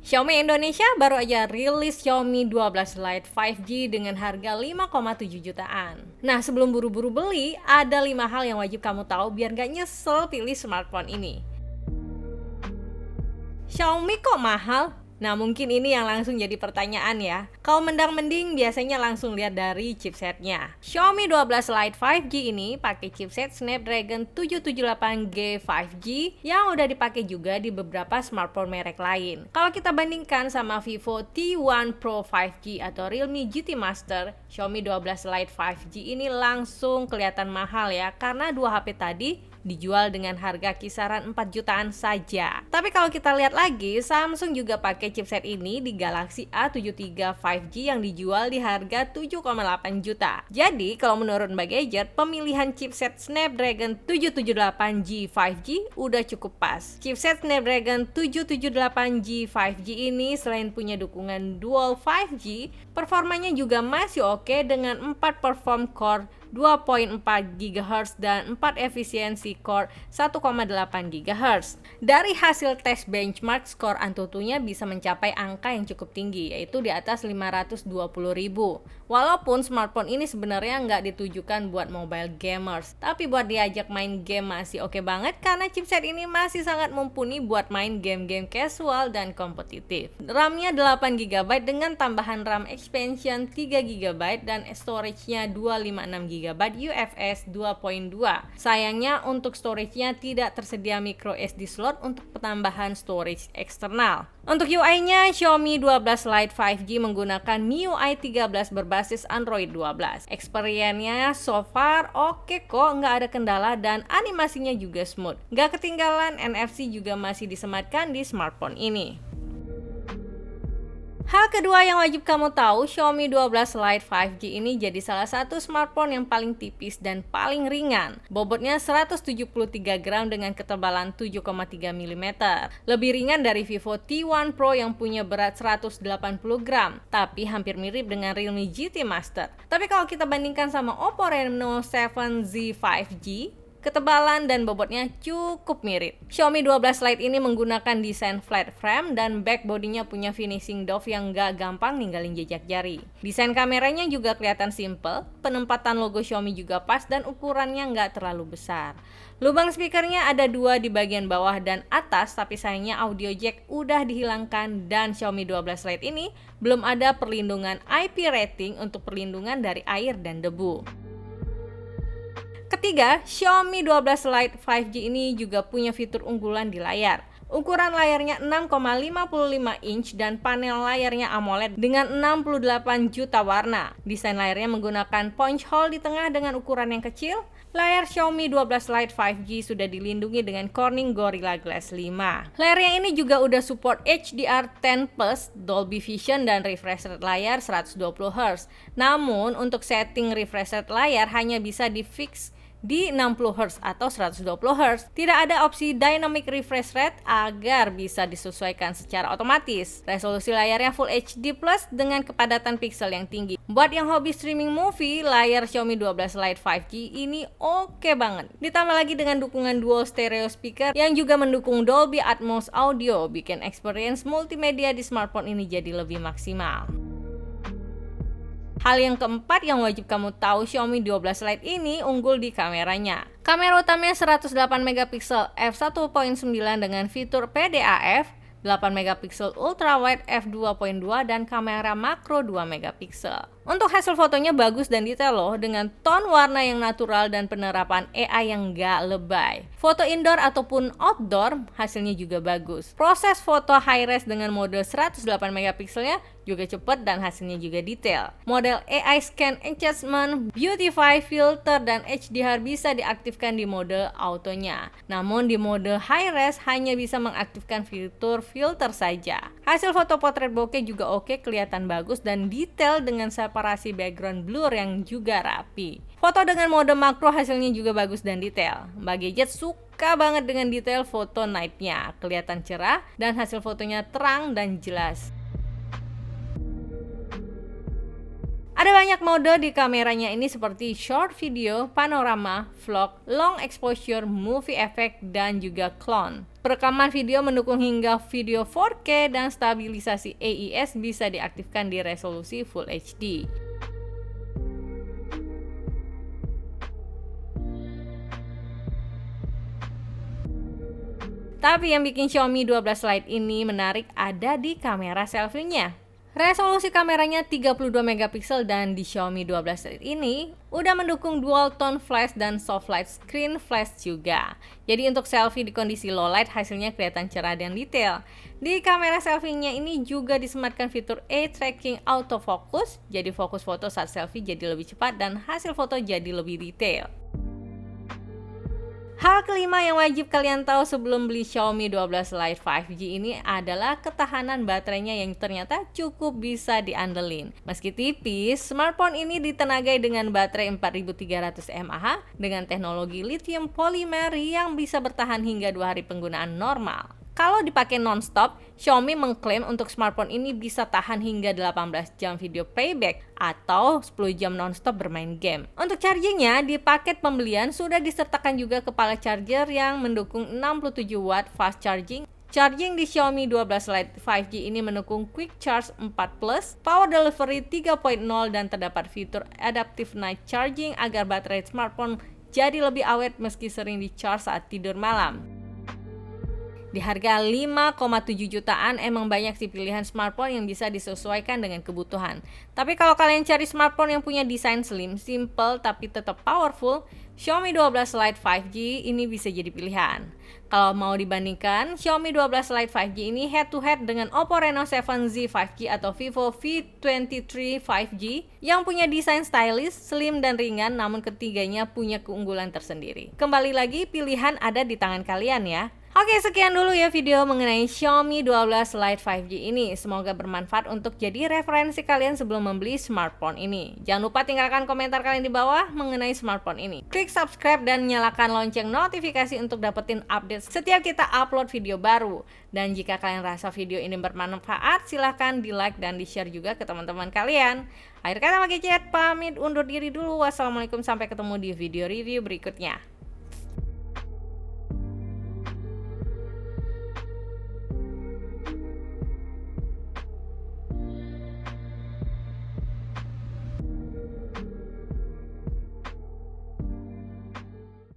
Xiaomi Indonesia baru aja rilis Xiaomi 12 Lite 5G dengan harga 5,7 jutaan. Nah, sebelum buru-buru beli, ada 5 hal yang wajib kamu tahu biar gak nyesel pilih smartphone ini. Xiaomi kok mahal? Nah, mungkin ini yang langsung jadi pertanyaan ya. Kalau mendang-mending biasanya langsung lihat dari chipsetnya. Xiaomi 12 Lite 5G ini pakai chipset Snapdragon 778G 5G yang udah dipakai juga di beberapa smartphone merek lain. Kalau kita bandingkan sama Vivo T1 Pro 5G atau Realme GT Master, Xiaomi 12 Lite 5G ini langsung kelihatan mahal ya, karena dua HP tadi dijual dengan harga kisaran 4 jutaan saja. Tapi kalau kita lihat lagi, Samsung juga pakai chipset ini di Galaxy A73 5G yang dijual di harga 7,8 juta. Jadi, kalau menurut Mbak Gadget, pemilihan chipset Snapdragon 778G 5G udah cukup pas. Chipset Snapdragon 778G 5G ini selain punya dukungan dual 5G, performanya juga masih oke dengan 4 perform core 2.4 GHz dan 4 efisiensi core 1,8 GHz. Dari hasil tes benchmark, skor Antutunya bisa mencapai angka yang cukup tinggi, yaitu di atas 520.000. Walaupun smartphone ini sebenarnya nggak ditujukan buat mobile gamers, tapi buat diajak main game masih oke banget karena chipset ini masih sangat mumpuni buat main game-game casual dan kompetitif. RAM-nya 8GB dengan tambahan RAM expansion 3GB dan storage-nya 256GB UFS 2.2. Sayangnya untuk storage-nya tidak tersedia micro SD slot untuk penambahan storage eksternal. Untuk UI-nya, Xiaomi 12 Lite 5G menggunakan MIUI 13 berbasis Android 12. Experience-nya so far oke kok, nggak ada kendala dan animasinya juga smooth. Nggak ketinggalan, NFC juga masih disematkan di smartphone ini. Hal kedua yang wajib kamu tahu, Xiaomi 12 Lite 5G ini jadi salah satu smartphone yang paling tipis dan paling ringan. Bobotnya 173 gram dengan ketebalan 7,3 mm. Lebih ringan dari Vivo T1 Pro yang punya berat 180 gram, tapi hampir mirip dengan Realme GT Master. Tapi kalau kita bandingkan sama Oppo Reno 7Z 5G, ketebalan dan bobotnya cukup mirip. Xiaomi 12 Lite ini menggunakan desain flat frame dan back bodinya punya finishing doff yang gak gampang ninggalin jejak jari. Desain kameranya juga kelihatan simple, penempatan logo Xiaomi juga pas dan ukurannya gak terlalu besar. Lubang speakernya ada 2 di bagian bawah dan atas, tapi sayangnya audio jack udah dihilangkan dan Xiaomi 12 Lite ini belum ada perlindungan IP rating untuk perlindungan dari air dan debu. Ketiga, Xiaomi 12 Lite 5G ini juga punya fitur unggulan di layar. Ukuran layarnya 6,55 inch dan panel layarnya AMOLED dengan 68 juta warna. Desain layarnya menggunakan punch hole di tengah dengan ukuran yang kecil. Layar Xiaomi 12 Lite 5G sudah dilindungi dengan Corning Gorilla Glass 5. Layarnya ini juga udah support HDR10+, Dolby Vision dan refresh rate layar 120Hz. Namun untuk setting refresh rate layar hanya bisa di fix di 60Hz atau 120Hz. Tidak ada opsi dynamic refresh rate agar bisa disesuaikan secara otomatis. Resolusi layarnya Full HD Plus dengan kepadatan pixel yang tinggi. Buat yang hobi streaming movie, layar Xiaomi 12 Lite 5G ini oke banget. Ditambah lagi dengan dukungan dual stereo speaker yang juga mendukung Dolby Atmos audio, bikin experience multimedia di smartphone ini jadi lebih maksimal. Hal yang keempat yang wajib kamu tahu, Xiaomi 12 Lite ini unggul di kameranya. Kamera utamanya 108 megapiksel f1.9 dengan fitur PDAF, 8 megapiksel ultrawide f2.2 dan kamera makro 2 megapiksel. Untuk hasil fotonya bagus dan detail loh, dengan tone warna yang natural dan penerapan AI yang gak lebay. Foto indoor ataupun outdoor hasilnya juga bagus. Proses foto high-res dengan mode 108 megapikselnya juga cepat dan hasilnya juga detail. Model AI Scan Adjustment, Beautify Filter, dan HDR bisa diaktifkan di mode autonya. Namun di mode high-res hanya bisa mengaktifkan fitur filter saja. Hasil foto potret bokeh juga oke, kelihatan bagus dan detail dengan separasi background blur yang juga rapi. Foto dengan mode makro hasilnya juga bagus dan detail. Mbak Gadget suka banget dengan detail foto night-nya, kelihatan cerah dan hasil fotonya terang dan jelas. Ada banyak mode di kameranya ini seperti short video, panorama, vlog, long exposure, movie effect, dan juga clone. Perekaman video mendukung hingga video 4K dan stabilisasi AIS bisa diaktifkan di resolusi Full HD. Tapi yang bikin Xiaomi 12 Lite ini menarik ada di kamera selfie-nya. Resolusi kameranya 32 megapiksel dan di Xiaomi 12 Lite ini udah mendukung dual tone flash dan soft light screen flash juga. Jadi untuk selfie di kondisi low light hasilnya kelihatan cerah dan detail. Di kamera selfie-nya ini juga disematkan fitur eye tracking autofocus, jadi fokus foto saat selfie jadi lebih cepat dan hasil foto jadi lebih detail. Hal kelima yang wajib kalian tahu sebelum beli Xiaomi 12 Lite 5G ini adalah ketahanan baterainya yang ternyata cukup bisa diandelin. Meski tipis, smartphone ini ditenagai dengan baterai 4300 mAh dengan teknologi lithium polymer yang bisa bertahan hingga 2 hari penggunaan normal. Kalau dipakai non-stop, Xiaomi mengklaim untuk smartphone ini bisa tahan hingga 18 jam video playback atau 10 jam non-stop bermain game. Untuk chargingnya, di paket pembelian sudah disertakan juga kepala charger yang mendukung 67 watt fast charging. Charging di Xiaomi 12 Lite 5G ini mendukung Quick Charge 4+, Power Delivery 3.0 dan terdapat fitur Adaptive Night Charging agar baterai smartphone jadi lebih awet meski sering di-charge saat tidur malam. Di harga 5,7 jutaan emang banyak sih pilihan smartphone yang bisa disesuaikan dengan kebutuhan. Tapi kalau kalian cari smartphone yang punya desain slim, simple tapi tetap powerful, Xiaomi 12 Lite 5G ini bisa jadi pilihan. Kalau mau dibandingkan, Xiaomi 12 Lite 5G ini head to head dengan Oppo Reno 7Z 5G atau Vivo V23 5G yang punya desain stylish, slim dan ringan, namun ketiganya punya keunggulan tersendiri. Kembali lagi, pilihan ada di tangan kalian ya. Oke, sekian dulu ya video mengenai Xiaomi 12 Lite 5G ini. Semoga bermanfaat untuk jadi referensi kalian sebelum membeli smartphone ini. Jangan lupa tinggalkan komentar kalian di bawah mengenai smartphone ini. Klik subscribe dan nyalakan lonceng notifikasi untuk dapetin update setiap kita upload video baru. Dan jika kalian rasa video ini bermanfaat, silahkan di like dan di share juga ke teman-teman kalian. Akhir kata, Magichat pamit undur diri dulu. Wassalamualaikum, sampai ketemu di video review berikutnya.